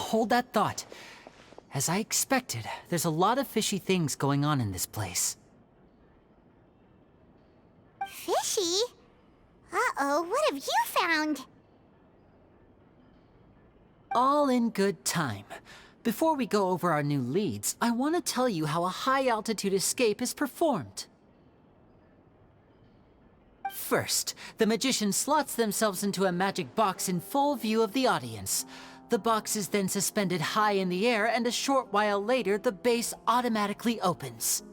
hold that thought. As I expected, there's a lot of fishy things going on in this place. Fishy? Uh-oh, what have you found? All in good time. Before we go over our new leads, I want to tell you how a high-altitude escape is performed. First, the magician slots themselves into a magic box in full view of the audience. The box is then suspended high in the air, and a short while later, the base automatically opens.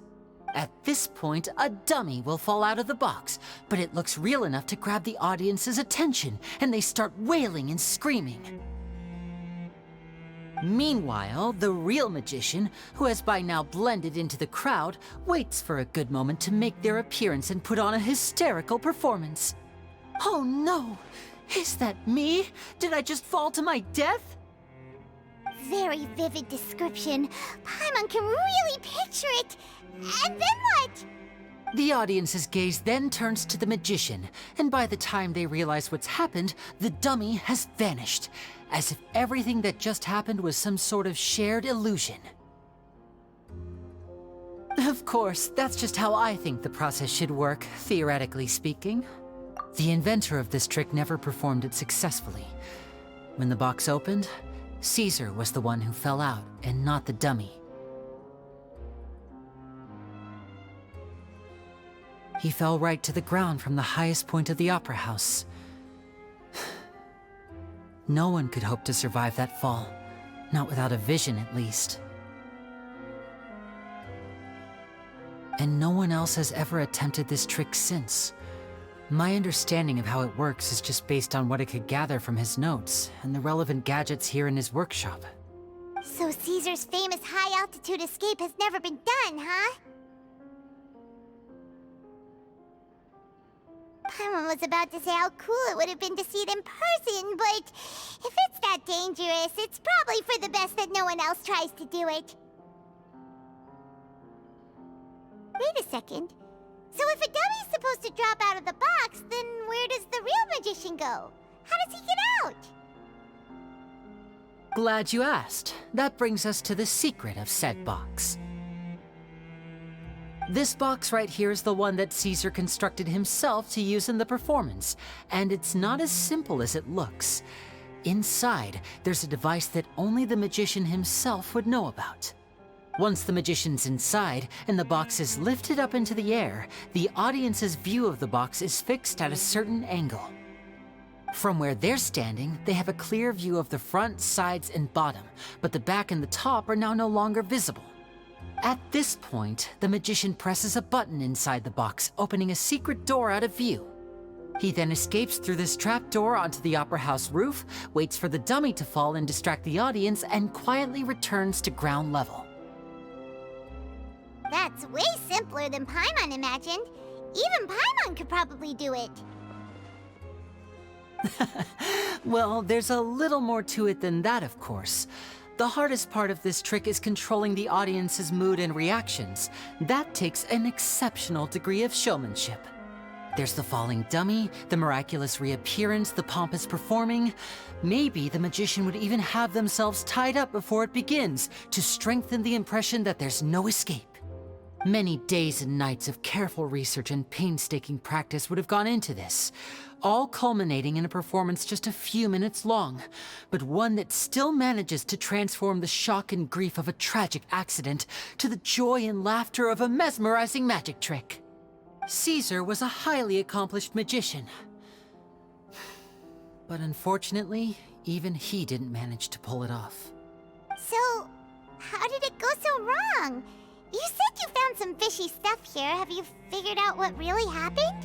At this point, a dummy will fall out of the box, but it looks real enough to grab the audience's attention, and they start wailing and screaming. Meanwhile, the real magician, who has by now blended into the crowd, waits for a good moment to make their appearance and put on a hysterical performance. Oh no! Is that me? Did I just fall to my death? Very vivid description. Paimon can really picture it. And then what? The audience's gaze then turns to the magician, and by the time they realize what's happened, the dummy has vanished, as if everything that just happened was some sort of shared illusion. Of course, that's just how I think the process should work, theoretically speaking. The inventor of this trick never performed it successfully. When the box opened, Caesar was the one who fell out, and not the dummy. He fell right to the ground from the highest point of the opera house. No one could hope to survive that fall, not without a vision at least. And no one else has ever attempted this trick since. My understanding of how it works is just based on what I could gather from his notes and the relevant gadgets here in his workshop. So Caesar's famous high-altitude escape has never been done, huh? Paimon was about to say how cool it would have been to see it in person, but if it's that dangerous, it's probably for the best that no one else tries to do it. Wait a second. So if a dummy's supposed to drop out of the box, then where does the real magician go? How does he get out? Glad you asked. That brings us to the secret of said box. This box right here is the one that Caesar constructed himself to use in the performance, and it's not as simple as it looks. Inside, there's a device that only the magician himself would know about. Once the magician's inside and the box is lifted up into the air, the audience's view of the box is fixed at a certain angle. From where they're standing, they have a clear view of the front, sides, and bottom, but the back and the top are now no longer visible. At this point, the magician presses a button inside the box, opening a secret door out of view. He then escapes through this trap door onto the opera house roof, waits for the dummy to fall and distract the audience, and quietly returns to ground level. That's way simpler than Paimon imagined. Even Paimon could probably do it. Well, there's a little more to it than that, of course. The hardest part of this trick is controlling the audience's mood and reactions. That takes an exceptional degree of showmanship. There's the falling dummy, the miraculous reappearance, the pompous performing. Maybe the magician would even have themselves tied up before it begins to strengthen the impression that there's no escape. Many days and nights of careful research and painstaking practice would have gone into this, all culminating in a performance just a few minutes long, but one that still manages to transform the shock and grief of a tragic accident to the joy and laughter of a mesmerizing magic trick. Caesar was a highly accomplished magician, but unfortunately, even he didn't manage to pull it off. So, how did it go so wrong? You said you found some fishy stuff here. Have you figured out what really happened?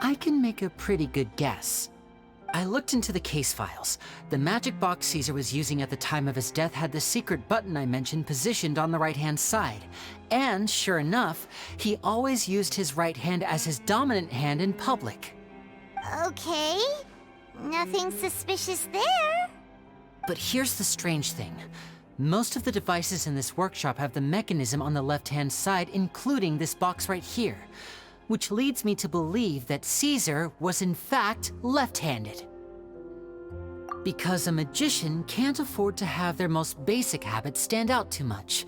I can make a pretty good guess. I looked into the case files. The magic box Caesar was using at the time of his death had the secret button I mentioned positioned on the right-hand side. And sure enough, he always used his right hand as his dominant hand in public. Okay. Nothing suspicious there. But here's the strange thing. Most of the devices in this workshop have the mechanism on the left-hand side, including this box right here, which leads me to believe that Caesar was in fact left-handed. Because a magician can't afford to have their most basic habits stand out too much.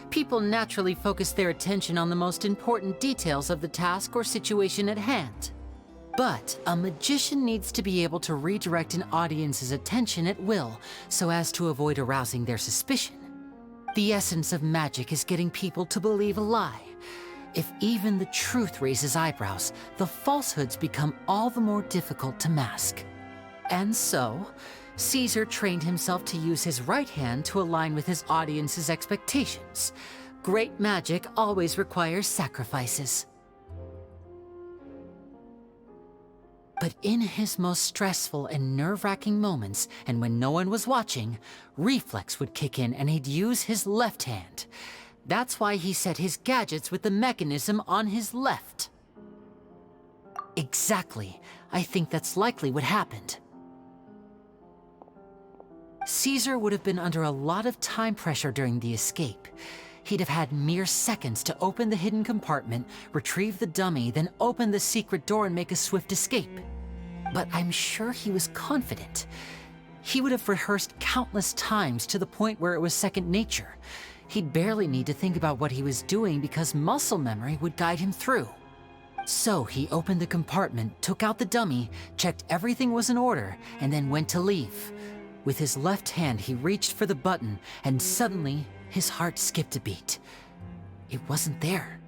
People naturally focus their attention on the most important details of the task or situation at hand. But a magician needs to be able to redirect an audience's attention at will so as to avoid arousing their suspicion. The essence of magic is getting people to believe a lie. If even the truth raises eyebrows, the falsehoods become all the more difficult to mask. And so, Caesar trained himself to use his right hand to align with his audience's expectations. Great magic always requires sacrifices. But in his most stressful and nerve-wracking moments, and when no one was watching, reflex would kick in and he'd use his left hand. That's why he set his gadgets with the mechanism on his left. Exactly. I think that's likely what happened. Caesar would have been under a lot of time pressure during the escape. He'd have had mere seconds to open the hidden compartment, retrieve the dummy, then open the secret door and make a swift escape. But I'm sure he was confident. He would have rehearsed countless times to the point where it was second nature. He'd barely need to think about what he was doing because muscle memory would guide him through. So he opened the compartment, took out the dummy, checked everything was in order, and then went to leave. With his left hand, he reached for the button, and suddenly, his heart skipped a beat. It wasn't there.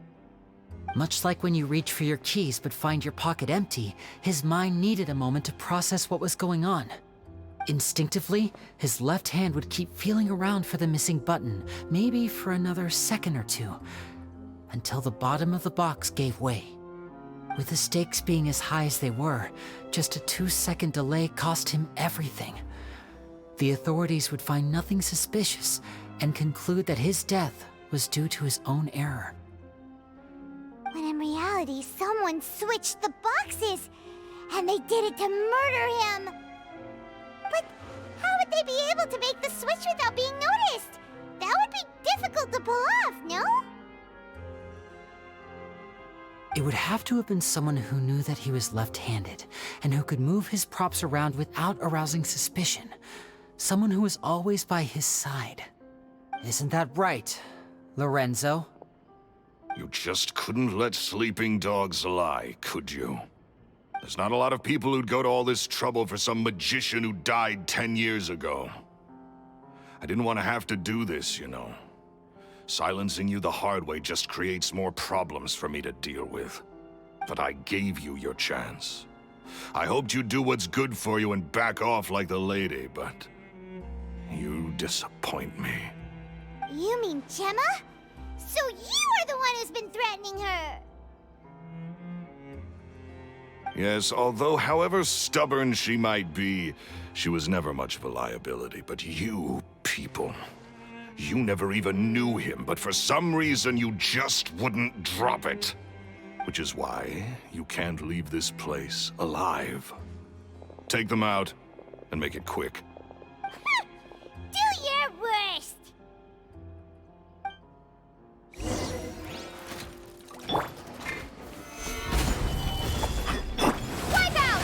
Much like when you reach for your keys but find your pocket empty, his mind needed a moment to process what was going on. Instinctively, his left hand would keep feeling around for the missing button, maybe for another second or two, until the bottom of the box gave way. With the stakes being as high as they were, just a 2-second delay cost him everything. The authorities would find nothing suspicious and conclude that his death was due to his own error. When in reality, someone switched the boxes, and they did it to murder him. But how would they be able to make the switch without being noticed? That would be difficult to pull off, no? It would have to have been someone who knew that he was left-handed, and who could move his props around without arousing suspicion. Someone who was always by his side. Isn't that right, Lorenzo? You just couldn't let sleeping dogs lie, could you? There's not a lot of people who'd go to all this trouble for some magician who died 10 years ago. I didn't want to have to do this, you know. Silencing you the hard way just creates more problems for me to deal with. But I gave you your chance. I hoped you'd do what's good for you and back off like the lady, but you disappoint me. You mean Gemma? So you are the one who's been threatening her! Yes, although however stubborn she might be, she was never much of a liability. But you people, you never even knew him, but for some reason you just wouldn't drop it. Which is why you can't leave this place alive. Take them out, and make it quick. Do your worst! Wipe out!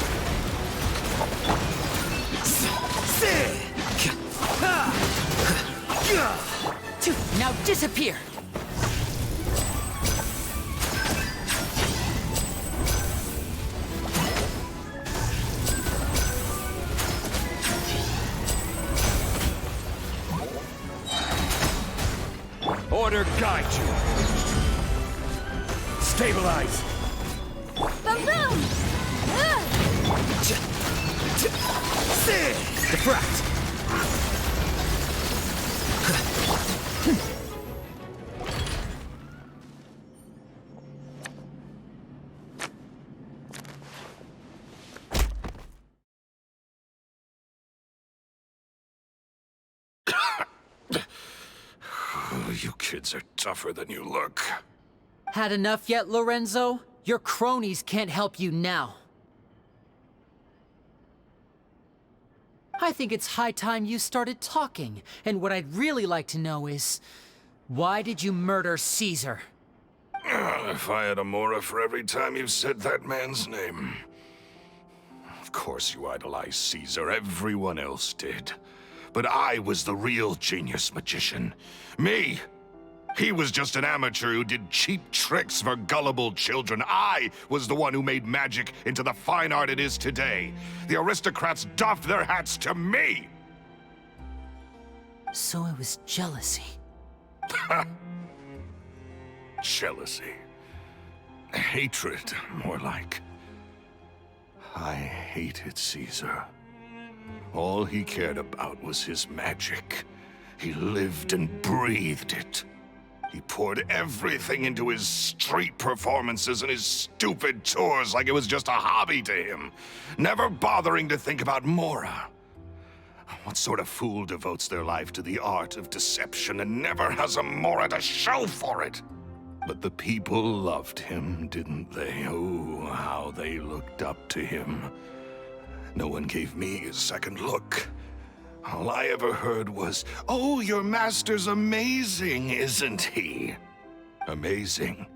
Now disappear! Order guide you. Stabilize. Boom! Defract. You kids are tougher than you look. Had enough yet, Lorenzo? Your cronies can't help you now. I think it's high time you started talking, and what I'd really like to know is, why did you murder Caesar? If I had a mora for every time you said that man's name. Of course you idolized Caesar. Everyone else did. But I was the real genius magician. Me! He was just an amateur who did cheap tricks for gullible children. I was the one who made magic into the fine art it is today. The aristocrats doffed their hats to me! So it was jealousy. Jealousy. Hatred, more like. I hated Caesar. All he cared about was his magic. He lived and breathed it. He poured everything into his street performances and his stupid tours like it was just a hobby to him, never bothering to think about Mora. What sort of fool devotes their life to the art of deception and never has a Mora to show for it? But the people loved him, didn't they? Oh, how they looked up to him. No one gave me a second look. All I ever heard was, "Oh, your master's amazing, isn't he?" Amazing.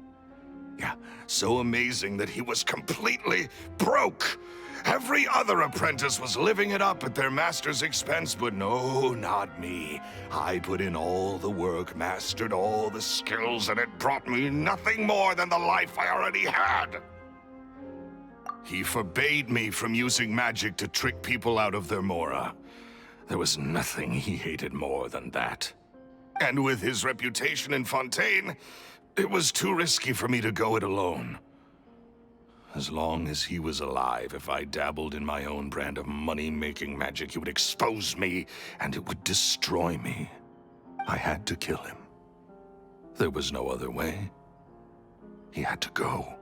Yeah, so amazing that he was completely broke. Every other apprentice was living it up at their master's expense, but no, not me. I put in all the work, mastered all the skills, and it brought me nothing more than the life I already had. He forbade me from using magic to trick people out of their Mora. There was nothing he hated more than that. And with his reputation in Fontaine, it was too risky for me to go it alone. As long as he was alive, if I dabbled in my own brand of money-making magic, he would expose me, and it would destroy me. I had to kill him. There was no other way. He had to go.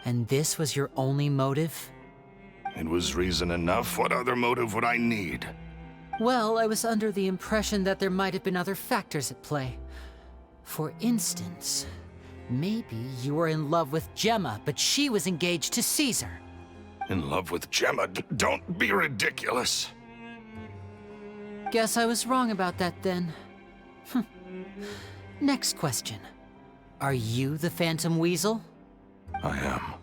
And this was your only motive? It was reason enough. What other motive would I need? Well, I was under the impression that there might have been other factors at play. For instance, maybe you were in love with Jemma, but she was engaged to Caesar. In love with Jemma? Don't be ridiculous. Guess I was wrong about that then. Next question. Are you the Phantom Weasel? I am.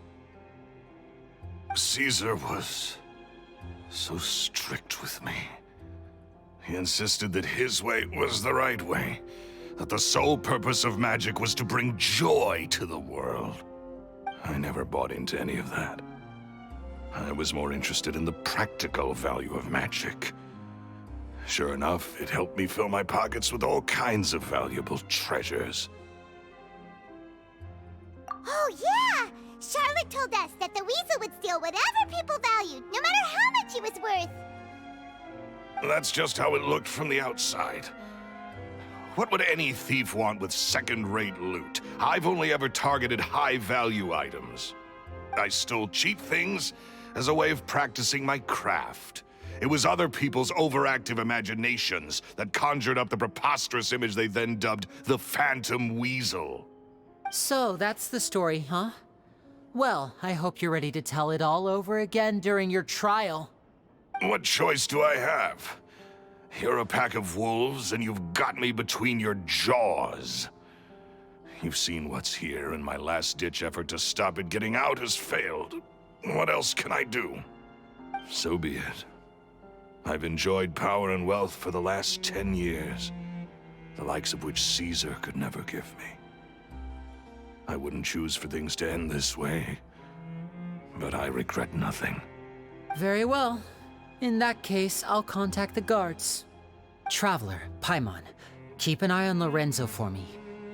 Caesar was so strict with me. He insisted that his way was the right way, that the sole purpose of magic was to bring joy to the world. I never bought into any of that. I was more interested in the practical value of magic. Sure enough, it helped me fill my pockets with all kinds of valuable treasures. Oh, yeah! Charlotte told us that the weasel would steal whatever people valued, no matter how much it was worth. That's just how it looked from the outside. What would any thief want with second-rate loot? I've only ever targeted high-value items. I stole cheap things as a way of practicing my craft. It was other people's overactive imaginations that conjured up the preposterous image they then dubbed the Phantom Weasel. So that's the story, huh? Well, I hope you're ready to tell it all over again during your trial. What choice do I have? You're a pack of wolves, and you've got me between your jaws. You've seen what's here, and my last-ditch effort to stop it getting out has failed. What else can I do? So be it. I've enjoyed power and wealth for the last 10 years, the likes of which Caesar could never give me. I wouldn't choose for things to end this way, but I regret nothing. Very well. In that case, I'll contact the guards. Traveler, Paimon, keep an eye on Lorenzo for me.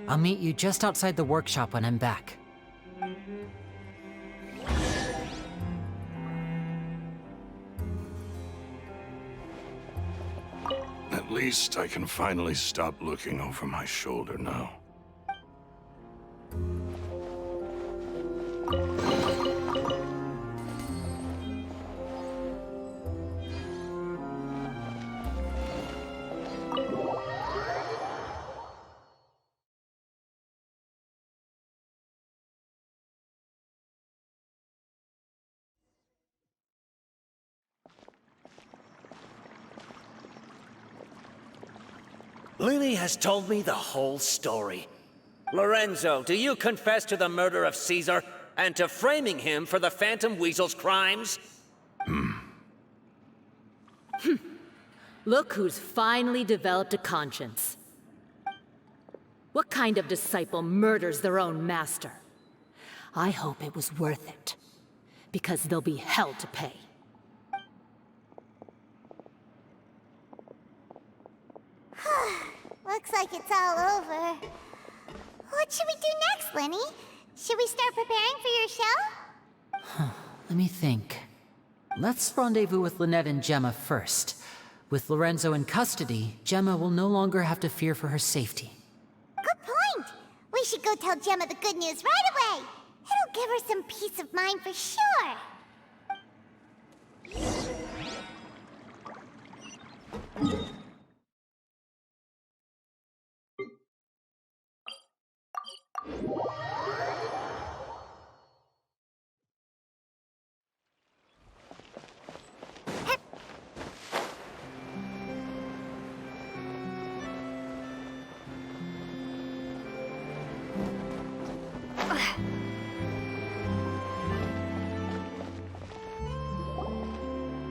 I'll meet you just outside the workshop when I'm back. At least I can finally stop looking over my shoulder now. Lini has told me the whole story. Lorenzo, do you confess to the murder of Caesar? and to framing him for the Phantom Weasel's crimes? Look who's finally developed a conscience. What kind of disciple murders their own master? I hope it was worth it, because there'll be hell to pay. Looks like it's all over. What should we do next, Lini? Should we start preparing for your show? Let me think. Let's rendezvous with Lynette and Gemma first. With Lorenzo in custody, Gemma will no longer have to fear for her safety. Good point! We should go tell Gemma the good news right away! It'll give her some peace of mind for sure!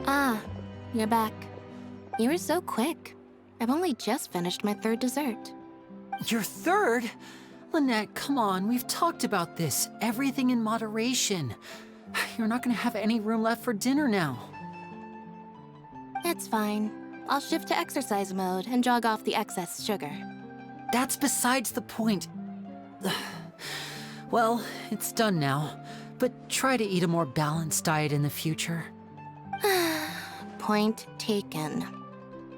Ah, you're back. You were so quick. I've only just finished my third dessert. Your third? Lynette, come on, we've talked about this. Everything in moderation. You're not gonna have any room left for dinner now. It's fine. I'll shift to exercise mode and jog off the excess sugar. That's besides the point. Well, it's done now, but try to eat a more balanced diet in the future. Point taken.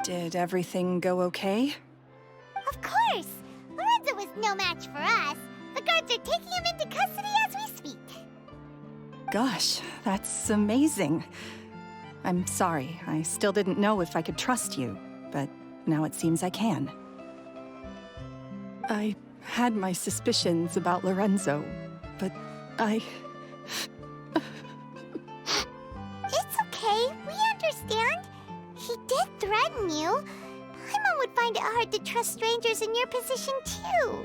Did everything go okay? Of course! Lorenzo was no match for us. The guards are taking him into custody as we speak. Gosh, that's amazing. I'm sorry, I still didn't know if I could trust you, but now it seems I can. I had my suspicions about Lorenzo, but I... It's okay, we understand. He did threaten you. Paimon would find it hard to trust strangers in your position too.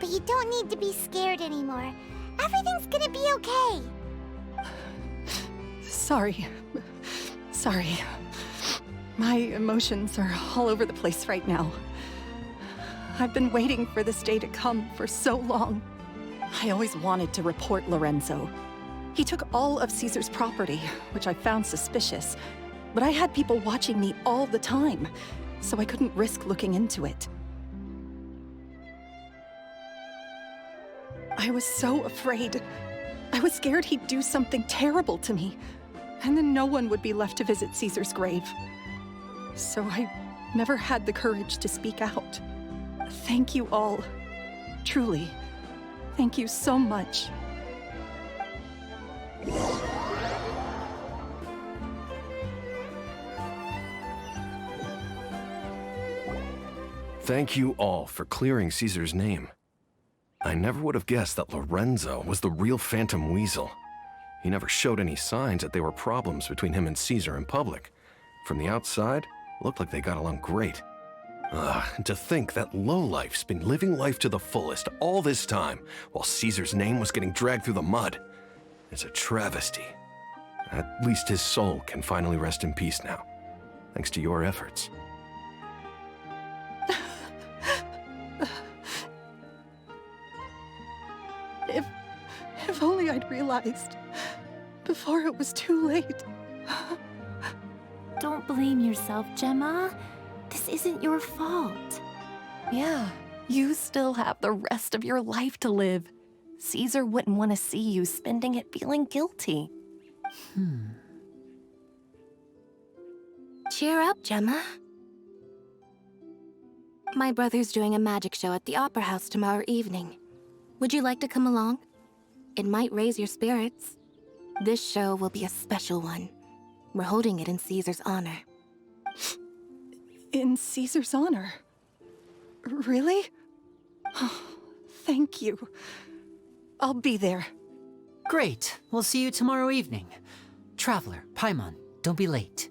But you don't need to be scared anymore. Everything's gonna be okay. Sorry. Sorry. My emotions are all over the place right now. I've been waiting for this day to come for so long. I always wanted to report Lorenzo. He took all of Caesar's property, which I found suspicious, but I had people watching me all the time, so I couldn't risk looking into it. I was so afraid. I was scared he'd do something terrible to me, and then no one would be left to visit Caesar's grave. So I never had the courage to speak out. Thank you all. Truly. Thank you so much. Thank you all for clearing Caesar's name. I never would have guessed that Lorenzo was the real Phantom Weasel. He never showed any signs that there were problems between him and Caesar in public. From the outside, it looked like they got along great. And to think that lowlife's been living life to the fullest all this time, while Caesar's name was getting dragged through the mud. It's a travesty. At least his soul can finally rest in peace now, thanks to your efforts. If only I'd realized before it was too late. Don't blame yourself, Gemma. This isn't your fault. Yeah, you still have the rest of your life to live. Caesar wouldn't want to see you spending it feeling guilty. Cheer up, Gemma. My brother's doing a magic show at the Opera House tomorrow evening. Would you like to come along? It might raise your spirits. This show will be a special one. We're holding it in Caesar's honor. In Caesar's honor? Really? Oh, thank you. I'll be there. Great. We'll see you tomorrow evening. Traveler, Paimon, don't be late.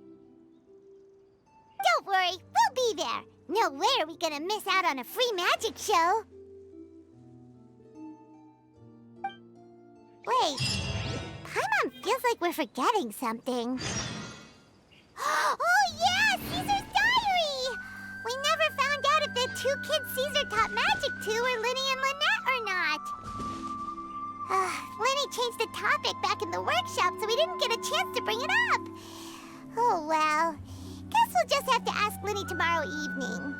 Don't worry, we'll be there. No way are we gonna miss out on a free magic show. Wait, Paimon feels like we're forgetting something. Oh yeah, Caesar's diary! We never found out if the two kids Caesar taught magic to were Lini and Lynette or not. Lini changed the topic back in the workshop, so we didn't get a chance to bring it up. Oh well, guess we'll just have to ask Lini tomorrow evening.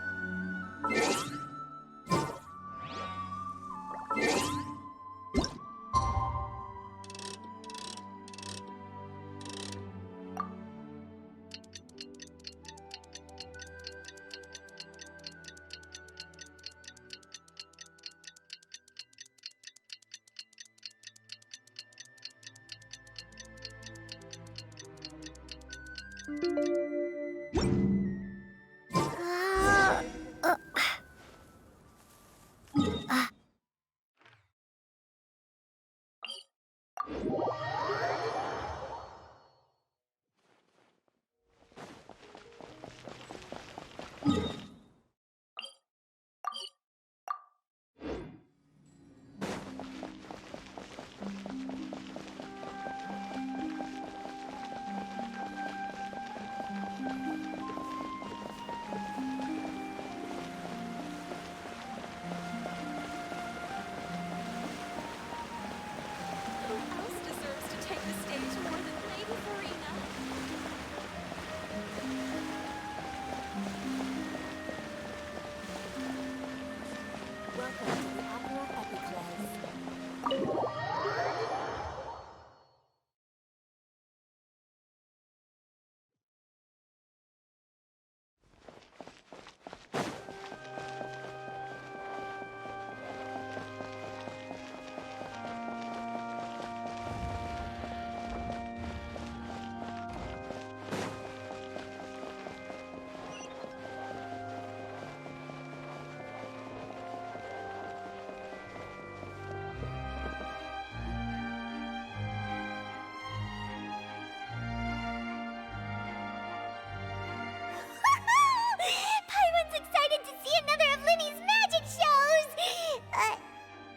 Paimon's excited to see another of Lini's magic shows!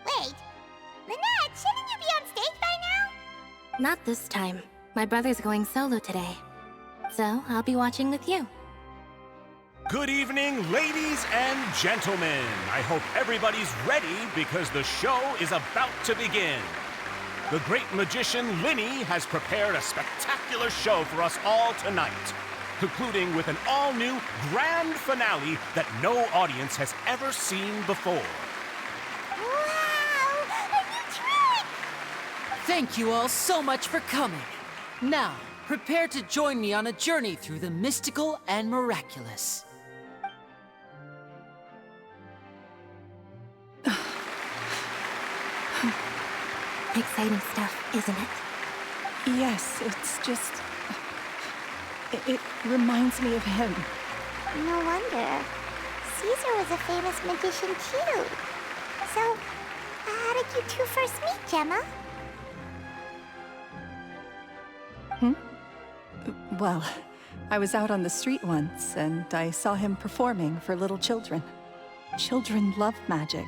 Wait. Lynette, shouldn't you be on stage by now? Not this time. My brother's going solo today. So I'll be watching with you. Good evening, ladies and gentlemen. I hope everybody's ready because the show is about to begin. The great magician Lini has prepared a spectacular show for us all tonight, concluding with an all-new grand finale that no audience has ever seen before. Wow! A new trick! Thank you all so much for coming. Now, prepare to join me on a journey through the mystical and miraculous. Exciting stuff, isn't it? Yes, it's just... It reminds me of him. No wonder. Caesar was a famous magician too. So, how did you two first meet, Gemma? Well, I was out on the street once, and I saw him performing for little children. Children love magic,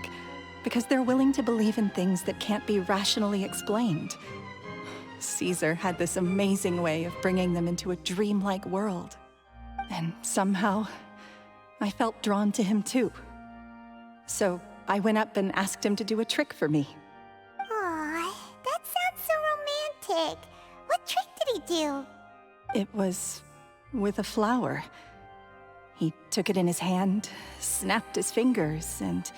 because they're willing to believe in things that can't be rationally explained. Caesar had this amazing way of bringing them into a dreamlike world. And somehow, I felt drawn to him too. So I went up and asked him to do a trick for me. Aw, that sounds so romantic. What trick did he do? It was with a flower. He took it in his hand, snapped his fingers, and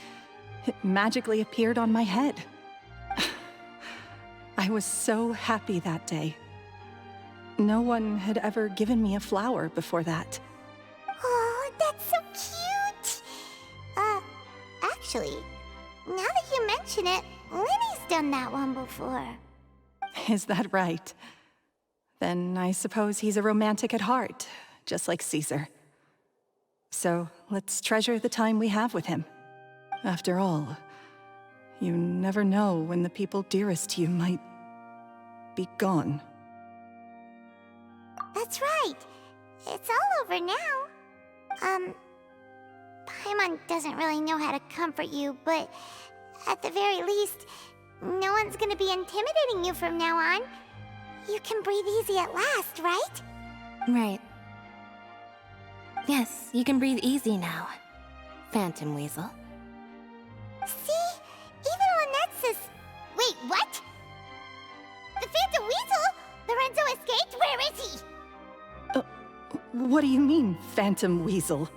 it magically appeared on my head. I was so happy that day. No one had ever given me a flower before that. Oh, that's so cute! Actually, now that you mention it, Lini's done that one before. Is that right? Then I suppose he's a romantic at heart, just like Caesar. So let's treasure the time we have with him. After all, you never know when the people dearest to you might be gone. That's right. It's all over now. Paimon doesn't really know how to comfort you, but at the very least, no one's gonna be intimidating you from now on. You can breathe easy at last, right? Right. Yes, you can breathe easy now, Phantom Weasel. See? Even Lynette says... Wait, what? The Phantom Weasel? Lorenzo escaped? Where is he? What do you mean, Phantom Weasel?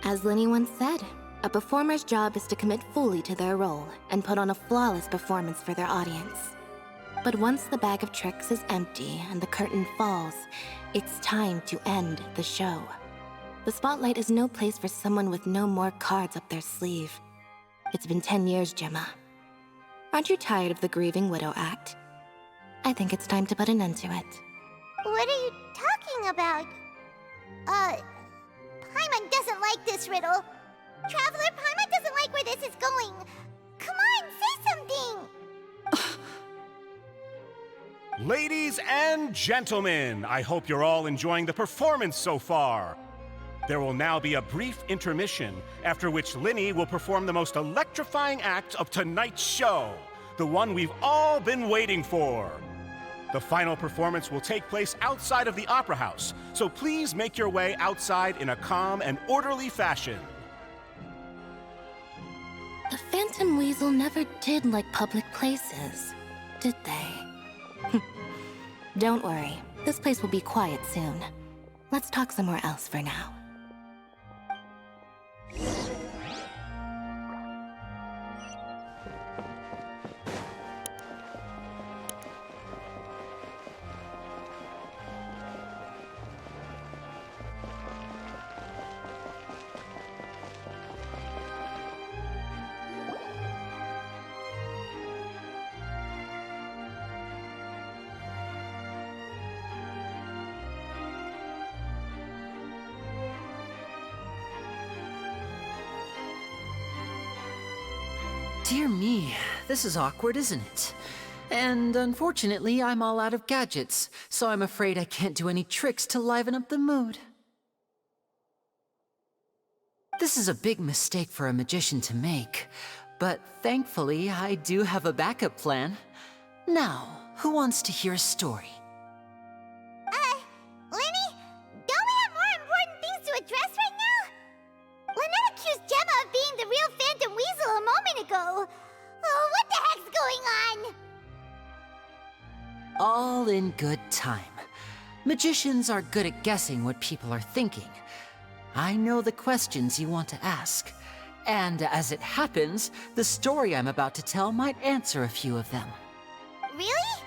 As Lini once said, a performer's job is to commit fully to their role and put on a flawless performance for their audience. But once the bag of tricks is empty and the curtain falls, it's time to end the show. The spotlight is no place for someone with no more cards up their sleeve. It's been 10 years, Gemma. Aren't you tired of the grieving widow act? I think it's time to put an end to it. What are you talking about? Paimon doesn't like this riddle. Traveler, Paimon doesn't like where this is going. Come on, say something! Ladies and gentlemen, I hope you're all enjoying the performance so far. There will now be a brief intermission, after which Lini will perform the most electrifying act of tonight's show, the one we've all been waiting for. The final performance will take place outside of the Opera House, so please make your way outside in a calm and orderly fashion. The Phantom Weasel never did like public places, did they? Don't worry, this place will be quiet soon. Let's talk somewhere else for now. Dear me, this is awkward, isn't it? And unfortunately, I'm all out of gadgets, so I'm afraid I can't do any tricks to liven up the mood. This is a big mistake for a magician to make, but thankfully, I do have a backup plan. Now, who wants to hear a story? Lini? Don't we have more important things to address right now? Lynette accused Gemma of being the real Phantom Weasel a moment ago. Oh, what the heck's going on? All in good time. Magicians are good at guessing what people are thinking. I know the questions you want to ask. And as it happens, the story I'm about to tell might answer a few of them. Really?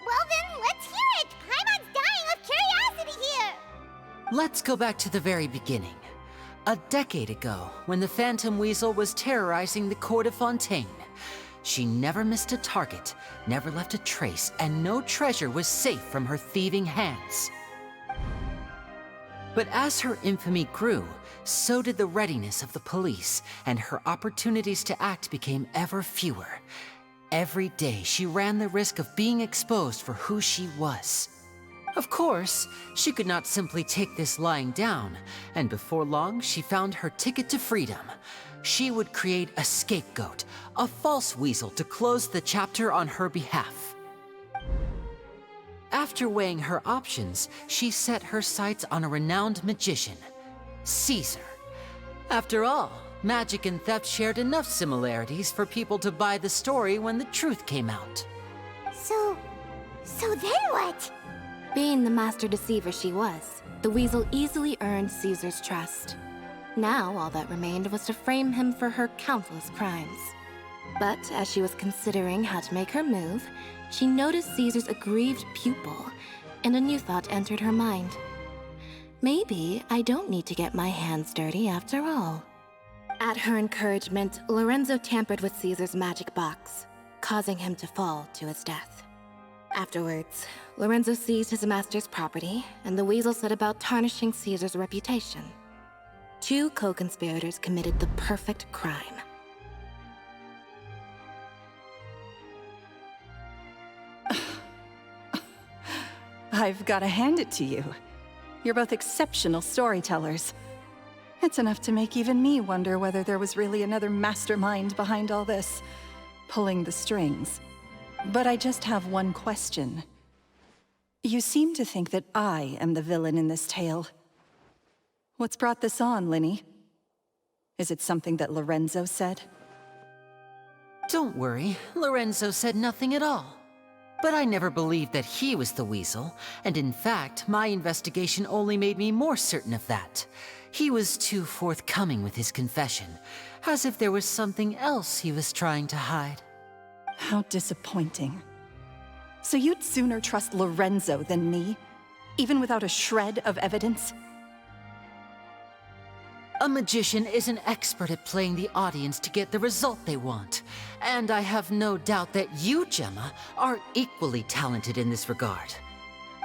Well then, let's hear it! Paimon's dying of curiosity here! Let's go back to the very beginning. A decade ago, when the Phantom Weasel was terrorizing the court of Fontaine. She never missed a target, never left a trace, and no treasure was safe from her thieving hands. But as her infamy grew, so did the readiness of the police, and her opportunities to act became ever fewer. Every day, she ran the risk of being exposed for who she was. Of course, she could not simply take this lying down, and before long, she found her ticket to freedom. She would create a scapegoat, a false weasel to close the chapter on her behalf. After weighing her options, she set her sights on a renowned magician, Caesar. After all, magic and theft shared enough similarities for people to buy the story when the truth came out. So then what? Being the master deceiver she was, the weasel easily earned Caesar's trust. Now all that remained was to frame him for her countless crimes. But as she was considering how to make her move, she noticed Caesar's aggrieved pupil, and a new thought entered her mind. Maybe I don't need to get my hands dirty after all. At her encouragement, Lorenzo tampered with Caesar's magic box, causing him to fall to his death. Afterwards, Lorenzo seized his master's property, and the weasel set about tarnishing Caesar's reputation. Two co-conspirators committed the perfect crime. I've got to hand it to you. You're both exceptional storytellers. It's enough to make even me wonder whether there was really another mastermind behind all this. pulling the strings. But I just have one question. You seem to think that I am the villain in this tale. What's brought this on, Lini? Is it something that Lorenzo said? Don't worry, Lorenzo said nothing at all. But I never believed that he was the weasel, and in fact, my investigation only made me more certain of that. He was too forthcoming with his confession, as if there was something else he was trying to hide. How disappointing. So you'd sooner trust Lorenzo than me, even without a shred of evidence? A magician is an expert at playing the audience to get the result they want. And I have no doubt that you, Gemma, are equally talented in this regard.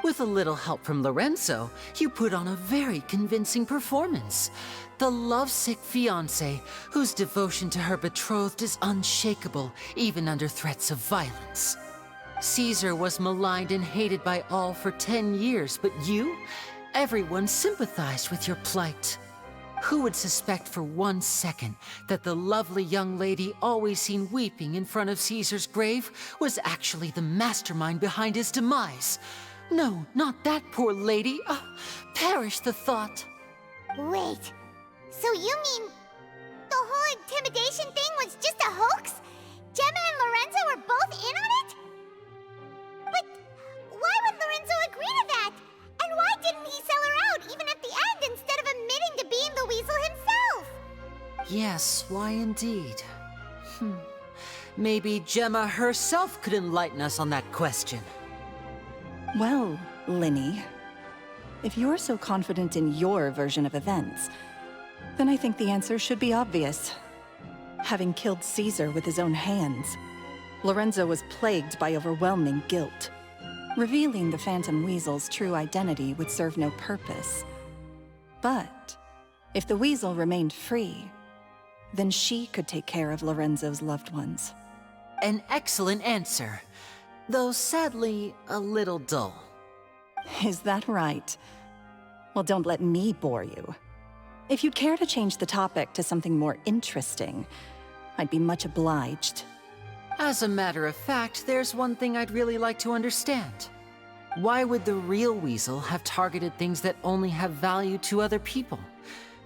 With a little help from Lorenzo, you put on a very convincing performance. The lovesick fiancé, whose devotion to her betrothed is unshakable, even under threats of violence. Caesar was maligned and hated by all for 10 years, but you? Everyone sympathized with your plight. Who would suspect for 1 second that the lovely young lady always seen weeping in front of Caesar's grave was actually the mastermind behind his demise? No, not that poor lady. Perish the thought. Wait, so you mean the whole intimidation thing was just a hoax? Gemma and Lorenzo were both in on it? But why would Lorenzo agree to that? And why didn't he sell her out even at the end instead of admitting to being the weasel himself? Yes, why indeed? Maybe Gemma herself could enlighten us on that question. Well, Lini, if you're so confident in your version of events, then I think the answer should be obvious. Having killed Caesar with his own hands, Lorenzo was plagued by overwhelming guilt. Revealing the Phantom Weasel's true identity would serve no purpose. But if the Weasel remained free, then she could take care of Lorenzo's loved ones. An excellent answer, though sadly a little dull. Is that right? Well, don't let me bore you. If you'd care to change the topic to something more interesting, I'd be much obliged. As a matter of fact, there's one thing I'd really like to understand. Why would the real weasel have targeted things that only have value to other people?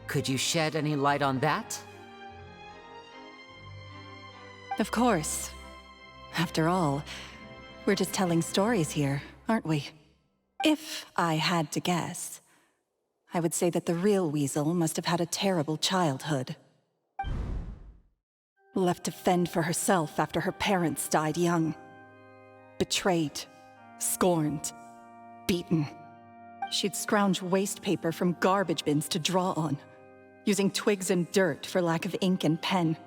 Could you shed any light on that? Of course. After all, we're just telling stories here, aren't we? If I had to guess, I would say that the real weasel must have had a terrible childhood. Left to fend for herself after her parents died young. Betrayed, scorned, beaten. She'd scrounge waste paper from garbage bins to draw on, using twigs and dirt for lack of ink and pen.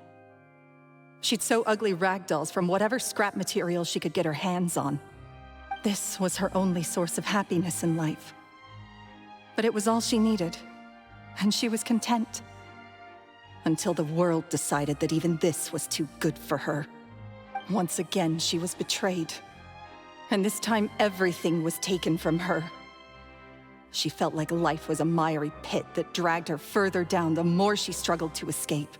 She'd sew ugly ragdolls from whatever scrap material she could get her hands on. This was her only source of happiness in life. But it was all she needed, and she was content. Until the world decided that even this was too good for her. Once again, she was betrayed. And this time, everything was taken from her. She felt like life was a miry pit that dragged her further down the more she struggled to escape.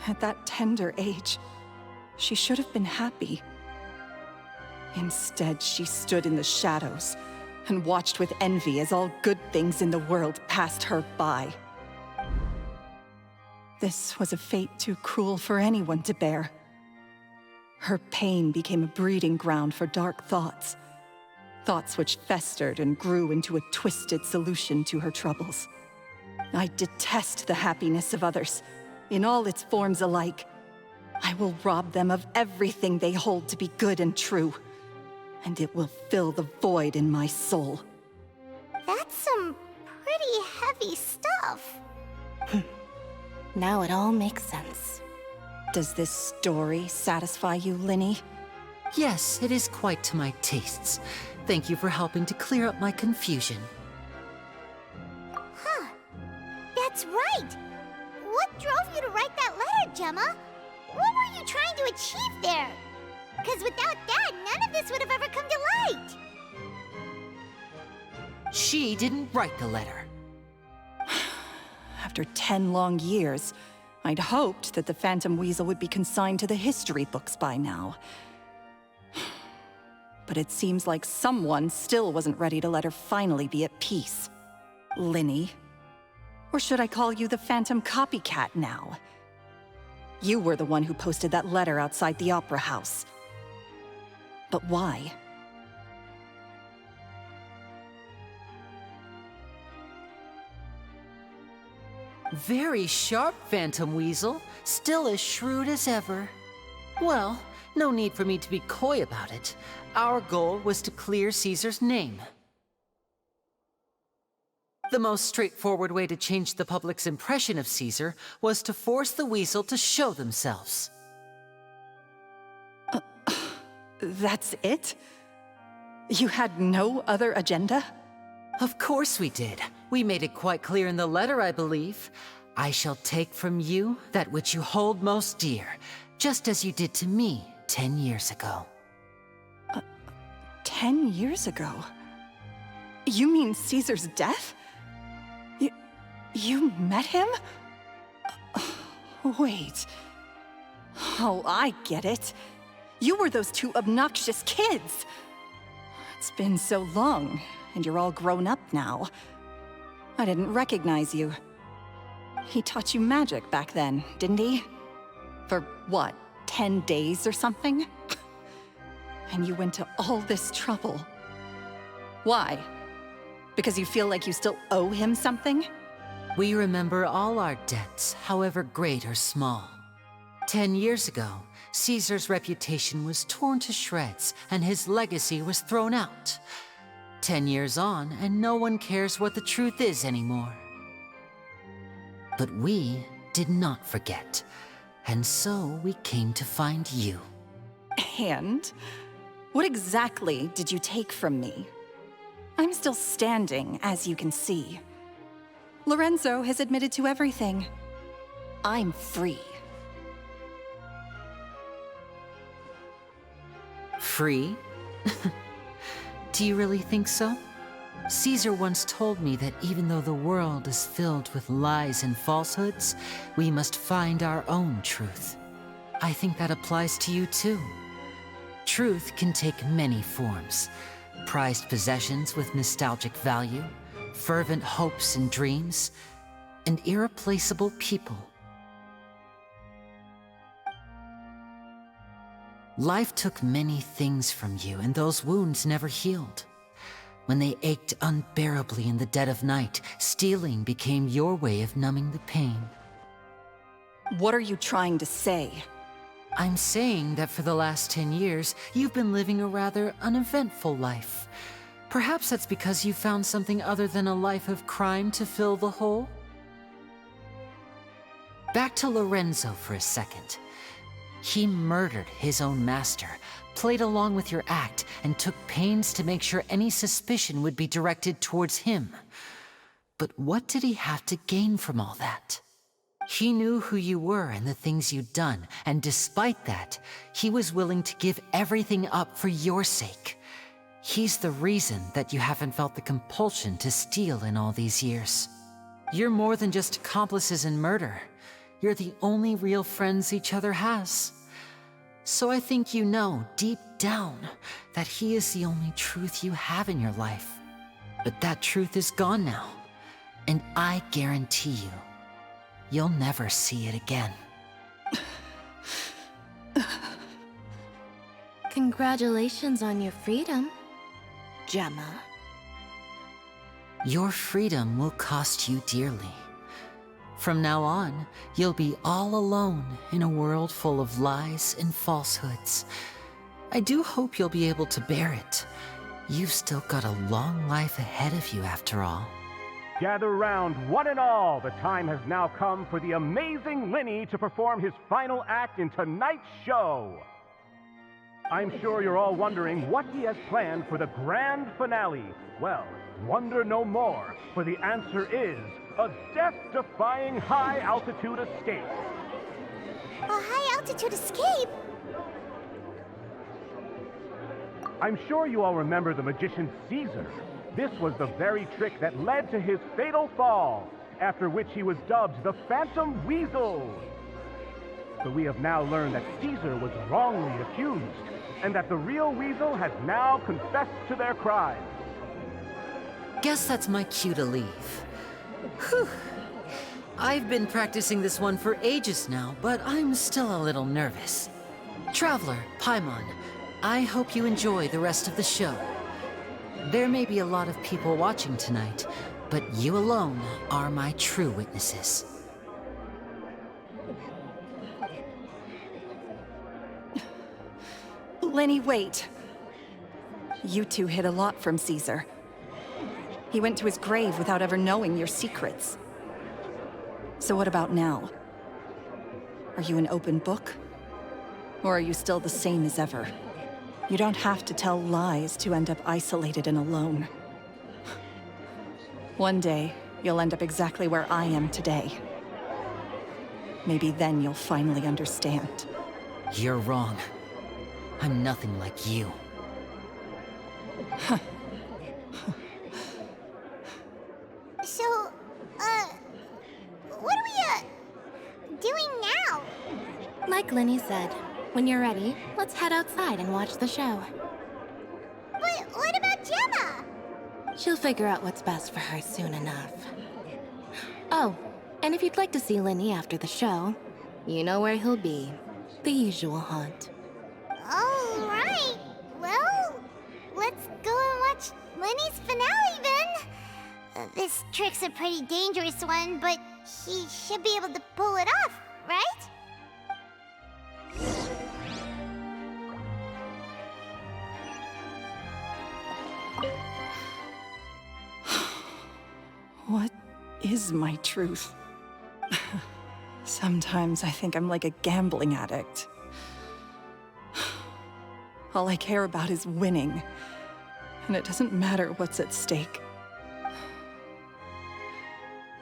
At that tender age, she should have been happy. Instead, she stood in the shadows and watched with envy as all good things in the world passed her by. This was a fate too cruel for anyone to bear. Her pain became a breeding ground for dark thoughts. Thoughts which festered and grew into a twisted solution to her troubles. I detest the happiness of others, in all its forms alike. I will rob them of everything they hold to be good and true, and it will fill the void in my soul. That's some pretty heavy stuff. Now it all makes sense. Does this story satisfy you, Lini? Yes, it is quite to my tastes. Thank you for helping to clear up my confusion. Huh. That's right. What drove you to write that letter, Gemma? What were you trying to achieve there? Because without that, none of this would have ever come to light. She didn't write the letter. After 10 long years, I'd hoped that the Phantom Weasel would be consigned to the history books by now. But it seems like someone still wasn't ready to let her finally be at peace. Lini. Or should I call you the Phantom Copycat now? You were the one who posted that letter outside the Opera House. But why? Very sharp, Phantom Weasel. Still as shrewd as ever. Well, no need for me to be coy about it. Our goal was to clear Caesar's name. The most straightforward way to change the public's impression of Caesar was to force the Weasel to show themselves. That's it? You had no other agenda? Of course we did. We made it quite clear in the letter, I believe. I shall take from you that which you hold most dear, just as you did to me 10 years ago. 10 years ago? You mean Caesar's death? You met him? Wait. Oh, I get it. You were those two obnoxious kids. It's been so long, and you're all grown up now. I didn't recognize you. He taught you magic back then, didn't he? For what, 10 days or something? And you went to all this trouble. Why? Because you feel like you still owe him something? We remember all our debts, however great or small. 10 years ago, Caesar's reputation was torn to shreds, and his legacy was thrown out. 10 years on, and no one cares what the truth is anymore. But we did not forget, and so we came to find you. And? What exactly did you take from me? I'm still standing, as you can see. Lorenzo has admitted to everything. I'm free. Free? Do you really think so? Caesar once told me that even though the world is filled with lies and falsehoods, we must find our own truth. I think that applies to you too. Truth can take many forms. Prized possessions with nostalgic value, fervent hopes and dreams, and irreplaceable people. Life took many things from you, and those wounds never healed. When they ached unbearably in the dead of night, stealing became your way of numbing the pain. What are you trying to say? I'm saying that for the last 10 years, you've been living a rather uneventful life. Perhaps that's because you found something other than a life of crime to fill the hole? Back to Lorenzo for a second. He murdered his own master, played along with your act, and took pains to make sure any suspicion would be directed towards him. But what did he have to gain from all that? He knew who you were and the things you'd done, and despite that, he was willing to give everything up for your sake. He's the reason that you haven't felt the compulsion to steal in all these years. You're more than just accomplices in murder. You're the only real friends each other has. So I think you know, deep down, that he is the only truth you have in your life. But that truth is gone now, and I guarantee you, you'll never see it again. Congratulations on your freedom, Jemma. Your freedom will cost you dearly. From now on, you'll be all alone in a world full of lies and falsehoods. I do hope you'll be able to bear it. You've still got a long life ahead of you after all. Gather round, one and all. The time has now come for the amazing Lini to perform his final act in tonight's show. I'm sure you're all wondering what he has planned for the grand finale. Well, wonder no more, for the answer is a death-defying high-altitude escape. A high-altitude escape? I'm sure you all remember the magician Caesar. This was the very trick that led to his fatal fall, after which he was dubbed the Phantom Weasel. So we have now learned that Caesar was wrongly accused, and that the real weasel has now confessed to their crime. Guess that's my cue to leave. Whew. I've been practicing this one for ages now, but I'm still a little nervous. Traveler, Paimon, I hope you enjoy the rest of the show. There may be a lot of people watching tonight, but you alone are my true witnesses. Lini, wait. You two hid a lot from Caesar. He went to his grave without ever knowing your secrets. So what about now? Are you an open book? Or are you still the same as ever? You don't have to tell lies to end up isolated and alone. One day, you'll end up exactly where I am today. Maybe then you'll finally understand. You're wrong. I'm nothing like you. So, what are we, doing now? Like Lini said, when you're ready, let's head outside and watch the show. But what about Gemma? She'll figure out what's best for her soon enough. Oh, and if you'd like to see Lini after the show, you know where he'll be. The usual haunt. All right. Well, let's go and watch Lini's finale then. This trick's a pretty dangerous one, but he should be able to pull it off, right? What is my truth? Sometimes I think I'm like a gambling addict. All I care about is winning, and it doesn't matter what's at stake.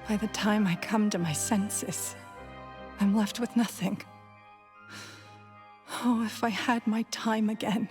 By the time I come to my senses, I'm left with nothing. Oh, if I had my time again.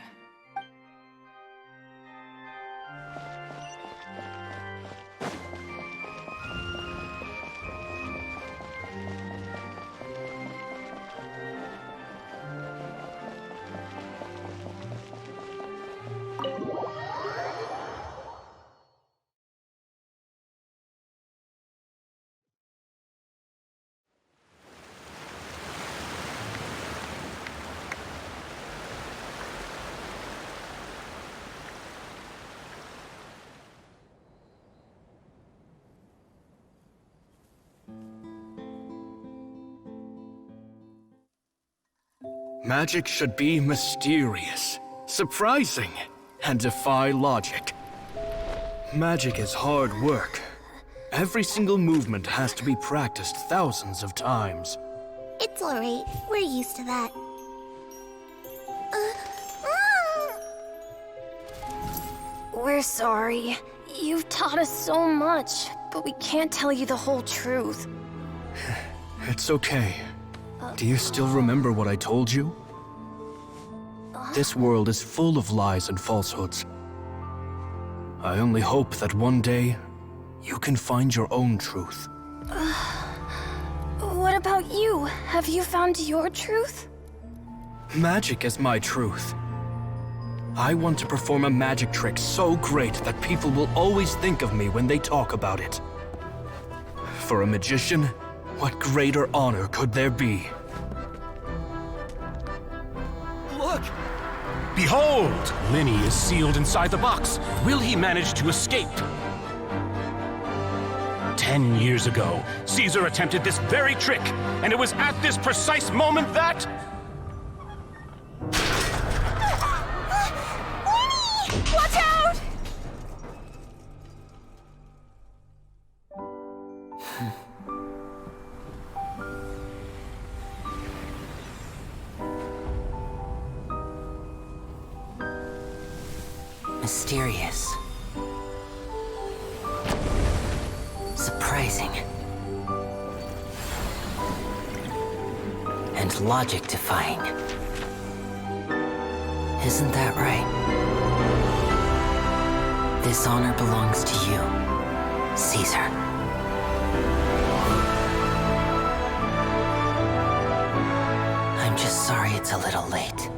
Magic should be mysterious, surprising, and defy logic. Magic is hard work. Every single movement has to be practiced thousands of times. It's alright. We're used to that. We're sorry. You've taught us so much, but we can't tell you the whole truth. It's okay. Do you still remember what I told you? This world is full of lies and falsehoods. I only hope that one day, you can find your own truth. What about you? Have you found your truth? Magic is my truth. I want to perform a magic trick so great that people will always think of me when they talk about it. For a magician, what greater honor could there be? Look! Behold! Lini is sealed inside the box. Will he manage to escape? 10 years ago, Caesar attempted this very trick, and it was at this precise moment that... Lini! Watch out! Mysterious. Surprising. And logic-defying. Isn't that right? This honor belongs to you, Caesar. it's a little late.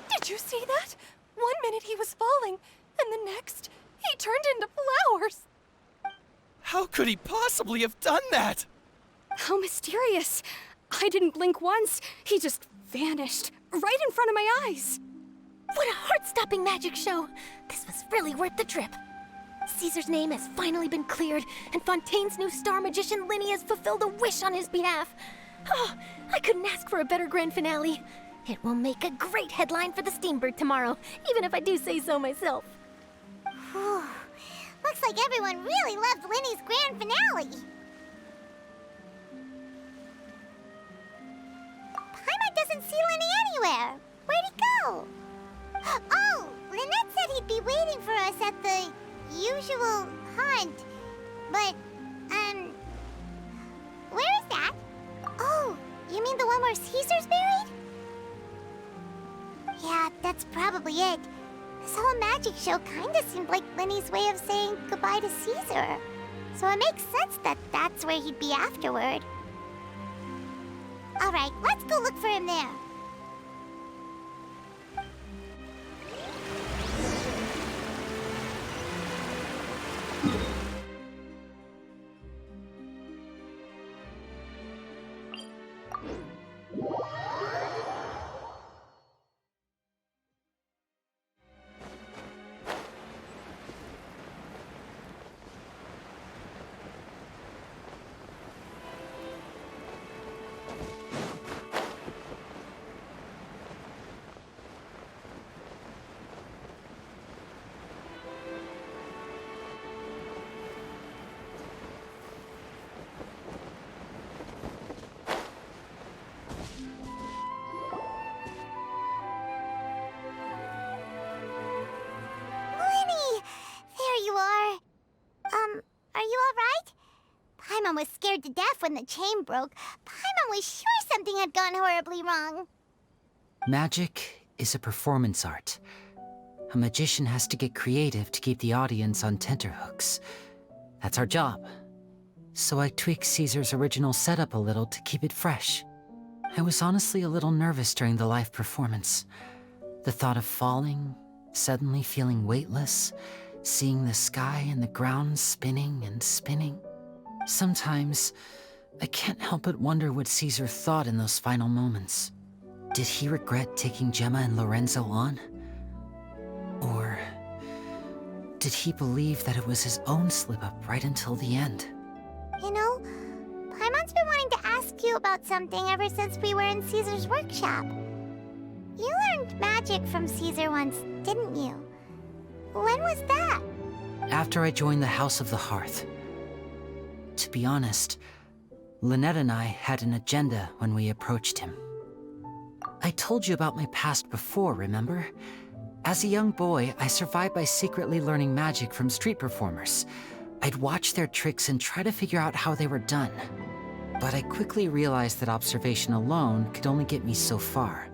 Did you see that? 1 minute he was falling, and the next, he turned into flowers. How could he possibly have done that? How mysterious. I didn't blink once. He just vanished, right in front of my eyes. What a heart-stopping magic show! This was really worth the trip. Caesar's name has finally been cleared, and Fontaine's new star magician Lini has fulfilled a wish on his behalf. Oh, I couldn't ask for a better grand finale. It will make a great headline for the Steambird tomorrow, even if I do say so myself. Whew. Looks like everyone really loved Lini's grand finale. Paimon doesn't see Lini anywhere. Where'd he go? Oh, Lynette said he'd be waiting for us at the usual hunt. But, where is that? Oh, you mean the one where Caesar's buried? Yeah, that's probably it. This whole magic show kinda seemed like Lini's way of saying goodbye to Caesar. So it makes sense that that's where he'd be afterward. Alright, let's go look for him there. Paimon was scared to death when the chain broke. Paimon was sure something had gone horribly wrong. Magic is a performance art. A magician has to get creative to keep the audience on tenterhooks. That's our job. So I tweaked Caesar's original setup a little to keep it fresh. I was honestly a little nervous during the live performance. The thought of falling, suddenly feeling weightless, seeing the sky and the ground spinning and spinning. Sometimes, I can't help but wonder what Caesar thought in those final moments. Did he regret taking Jemma and Lorenzo on? Or did he believe that it was his own slip-up right until the end? You know, Paimon's been wanting to ask you about something ever since we were in Caesar's workshop. You learned magic from Caesar once, didn't you? When was that? After I joined the House of the Hearth. To be honest, Lynette and I had an agenda when we approached him. I told you about my past before, remember? As a young boy, I survived by secretly learning magic from street performers. I'd watch their tricks and try to figure out how they were done. But I quickly realized that observation alone could only get me so far.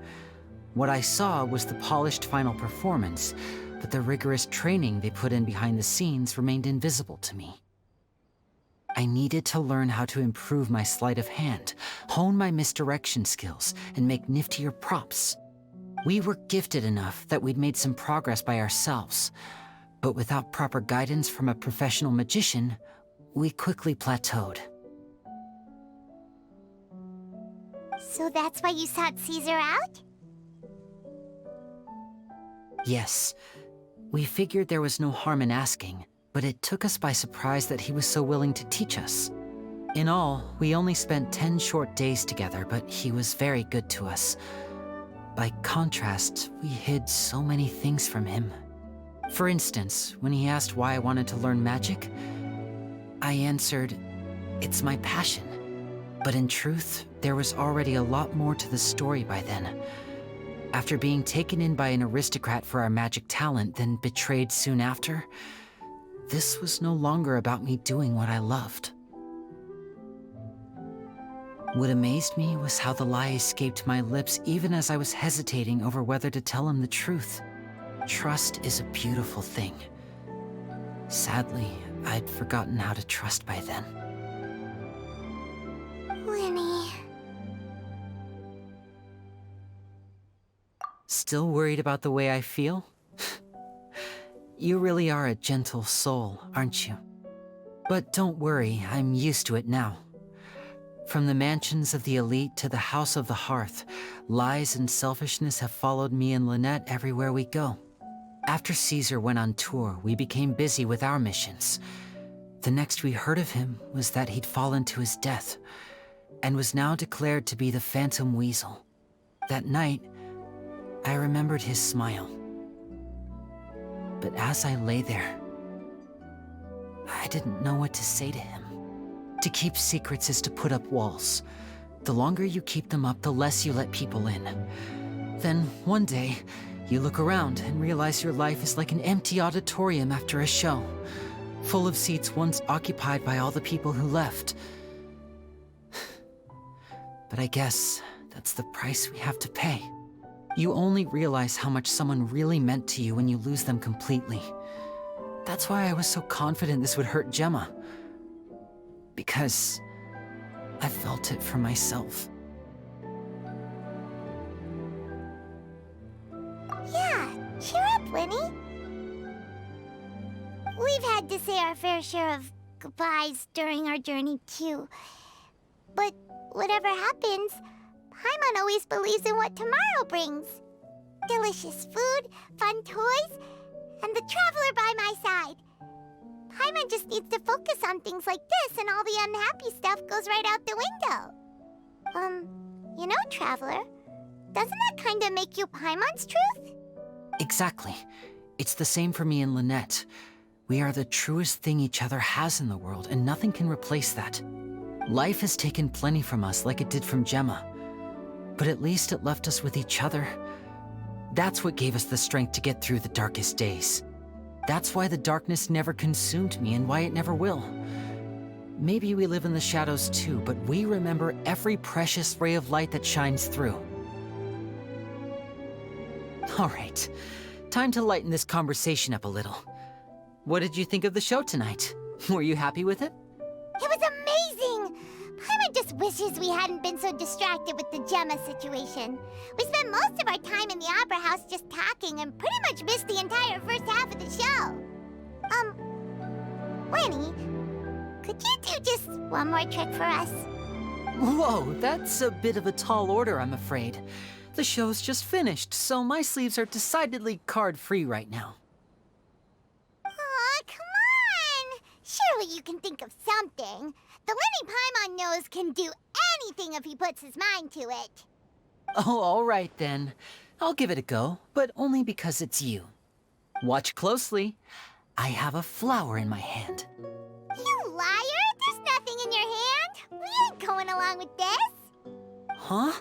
What I saw was the polished final performance, but the rigorous training they put in behind the scenes remained invisible to me. I needed to learn how to improve my sleight of hand, hone my misdirection skills, and make niftier props. We were gifted enough that we'd made some progress by ourselves, but without proper guidance from a professional magician, we quickly plateaued. So that's why you sought Caesar out? Yes. We figured there was no harm in asking, but it took us by surprise that he was so willing to teach us. In all, we only spent 10 short days together, but he was very good to us. By contrast, we hid so many things from him. For instance, when he asked why I wanted to learn magic, I answered, "It's my passion." But in truth, there was already a lot more to the story by then. After being taken in by an aristocrat for our magic talent, then betrayed soon after, this was no longer about me doing what I loved. What amazed me was how the lie escaped my lips even as I was hesitating over whether to tell him the truth. Trust is a beautiful thing. Sadly, I'd forgotten how to trust by then. Lini. Still worried about the way I feel? You really are a gentle soul, aren't you? But don't worry, I'm used to it now. From the mansions of the elite to the house of the hearth, lies and selfishness have followed me and Lynette everywhere we go. After Caesar went on tour, we became busy with our missions. The next we heard of him was that he'd fallen to his death, and was now declared to be the Phantom Weasel. That night, I remembered his smile. But as I lay there, I didn't know what to say to him. To keep secrets is to put up walls. The longer you keep them up, the less you let people in. Then, one day, you look around and realize your life is like an empty auditorium after a show, full of seats once occupied by all the people who left. But I guess that's the price we have to pay. You only realize how much someone really meant to you when you lose them completely. That's why I was so confident this would hurt Gemma. Because I felt it for myself. Yeah, cheer up, Lini. We've had to say our fair share of goodbyes during our journey, too. But whatever happens, Paimon always believes in what tomorrow brings. Delicious food, fun toys, and the traveler by my side. Paimon just needs to focus on things like this, and all the unhappy stuff goes right out the window. You know, Traveler, doesn't that kinda make you Paimon's truth? Exactly. It's the same for me and Lynette. We are the truest thing each other has in the world, and nothing can replace that. Life has taken plenty from us, like it did from Gemma. But at least it left us with each other. That's what gave us the strength to get through the darkest days. That's why the darkness never consumed me, and why it never will. Maybe we live in the shadows too, but we remember every precious ray of light that shines through. All right, time to lighten this conversation up a little. What did you think of the show tonight? Were you happy with it? It was amazing! Paimon just wishes we hadn't been so distracted with the Gemma situation. We spent most of our time in the opera house just talking and pretty much missed the entire first half of the show. Lini, could you do just one more trick for us? Whoa, that's a bit of a tall order, I'm afraid. The show's just finished, so my sleeves are decidedly card-free right now. Aw, come on! Surely you can think of something. The Lini Paimon knows can do anything if he puts his mind to it. Oh, all right then. I'll give it a go, but only because it's you. Watch closely. I have a flower in my hand. You liar! There's nothing in your hand! We ain't going along with this! Huh?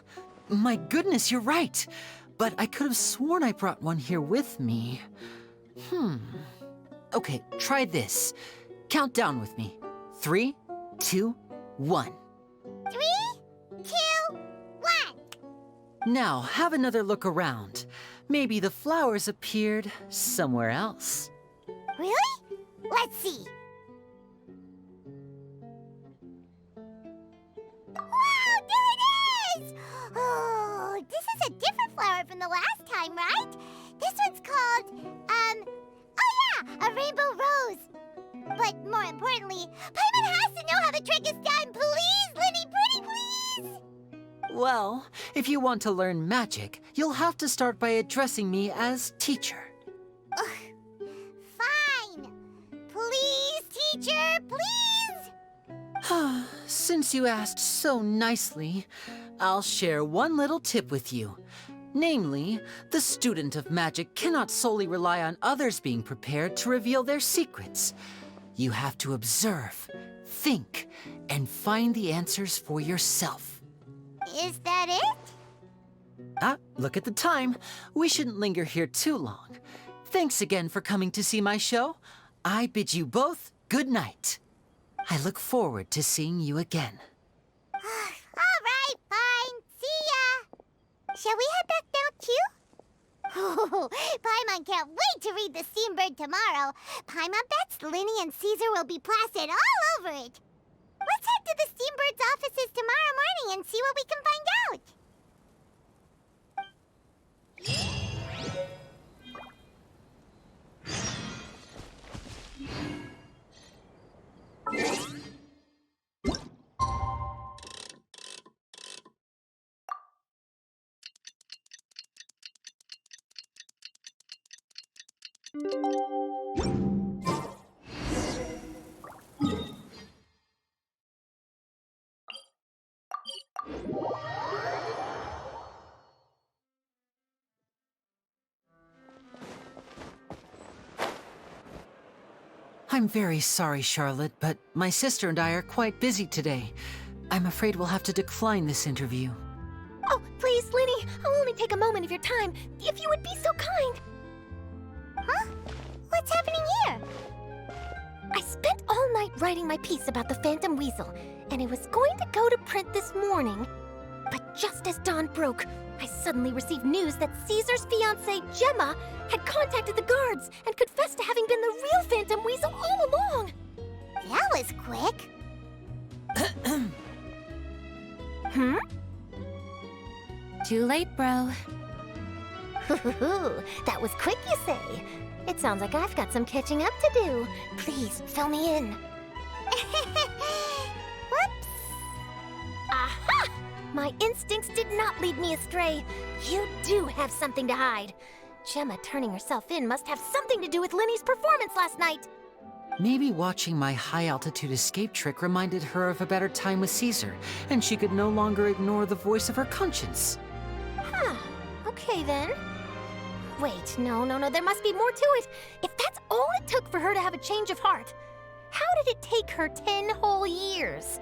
My goodness, you're right. But I could have sworn I brought one here with me. Okay, try this. Count down with me. 3, 2, 1. 3, 2, 1. Now, have another look around. Maybe the flowers appeared somewhere else. Really? Let's see. Wow, there it is! Oh, this is a different flower from the last time, right? This one's called, oh yeah, a rainbow rose. But more importantly, Paimon has to know how the trick is done. Please, Lini, pretty please! Well, if you want to learn magic, you'll have to start by addressing me as teacher. Ugh. Fine. Please, teacher, please! Since you asked so nicely, I'll share one little tip with you. Namely, the student of magic cannot solely rely on others being prepared to reveal their secrets. You have to observe, think, and find the answers for yourself. Is that it? Look at the time. We shouldn't linger here too long. Thanks again for coming to see my show. I bid you both good night. I look forward to seeing you again. All right, fine. See ya. Shall we head back now, too? Paimon can't wait to read The Steambird tomorrow. Paimon bets Lini and Caesar will be plastered all over it. Let's head to the Steambird's offices tomorrow morning and see what we can find out. I'm very sorry, Charlotte, but my sister and I are quite busy today. I'm afraid we'll have to decline this interview. Oh, please, Lini, I'll only take a moment of your time, if you would be so kind. Huh? What's happening here? I spent all night writing my piece about the Phantom Weasel, and it was going to go to print this morning. But just as dawn broke, I suddenly received news that Caesar's fiancée, Gemma, had contacted the guards and confessed to having been the real Phantom Weasel all along. That was quick. Hmm? Too late, bro. That was quick, you say? It sounds like I've got some catching up to do. Please, fill me in. Whoops. Aha! My instincts did not lead me astray. You do have something to hide. Gemma turning herself in must have something to do with Lini's performance last night. Maybe watching my high-altitude escape trick reminded her of a better time with Caesar, and she could no longer ignore the voice of her conscience. Huh. Okay, then. Wait, no, there must be more to it. If that's all it took for her to have a change of heart, how did it take her 10 whole years?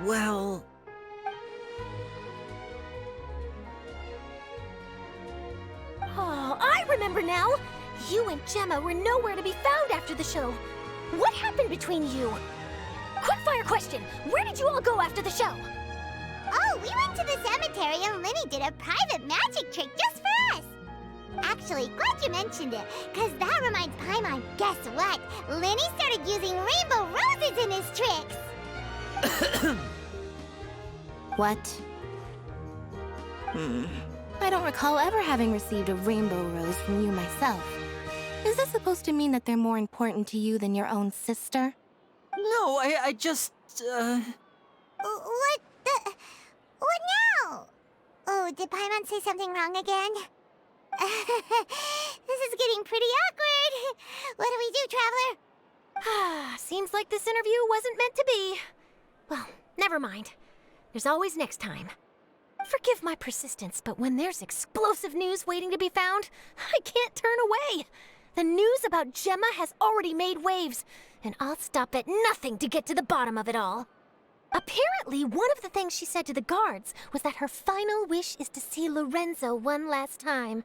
Well... Oh, I remember now! You and Gemma were nowhere to be found after the show. What happened between you? Quickfire question! Where did you all go after the show? Oh, we went to the cemetery and Lini did a private magic trick just for us. Actually, glad you mentioned it, because that reminds Paimon, guess what? Lini started using rainbow roses in his tricks. What? I don't recall ever having received a rainbow rose from you myself. Is this supposed to mean that they're more important to you than your own sister? No, I just, What now? Oh, did Paimon say something wrong again? This is getting pretty awkward. What do we do, Traveler? Seems like this interview wasn't meant to be. Well, never mind. There's always next time. Forgive my persistence, but when there's explosive news waiting to be found, I can't turn away. The news about Gemma has already made waves, and I'll stop at nothing to get to the bottom of it all. Apparently, one of the things she said to the guards was that her final wish is to see Lorenzo one last time.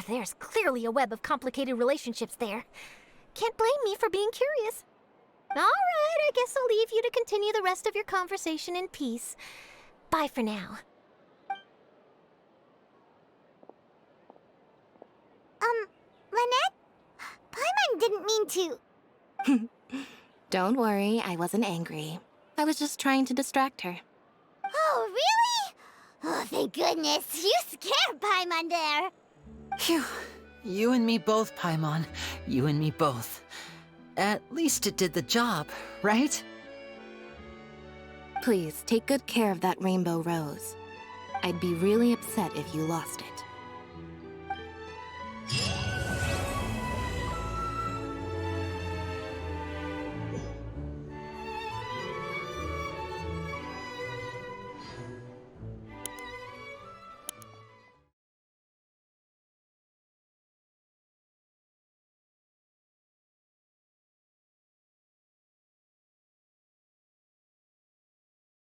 There's clearly a web of complicated relationships there. Can't blame me for being curious. All right, I guess I'll leave you to continue the rest of your conversation in peace. Bye for now. Lynette? Paimon didn't mean to... Don't worry, I wasn't angry. I was just trying to distract her. Oh, really? Oh, thank goodness. You scared Paimon there. Phew. You and me both, Paimon. You and me both. At least it did the job, right? Please, take good care of that rainbow rose. I'd be really upset if you lost it.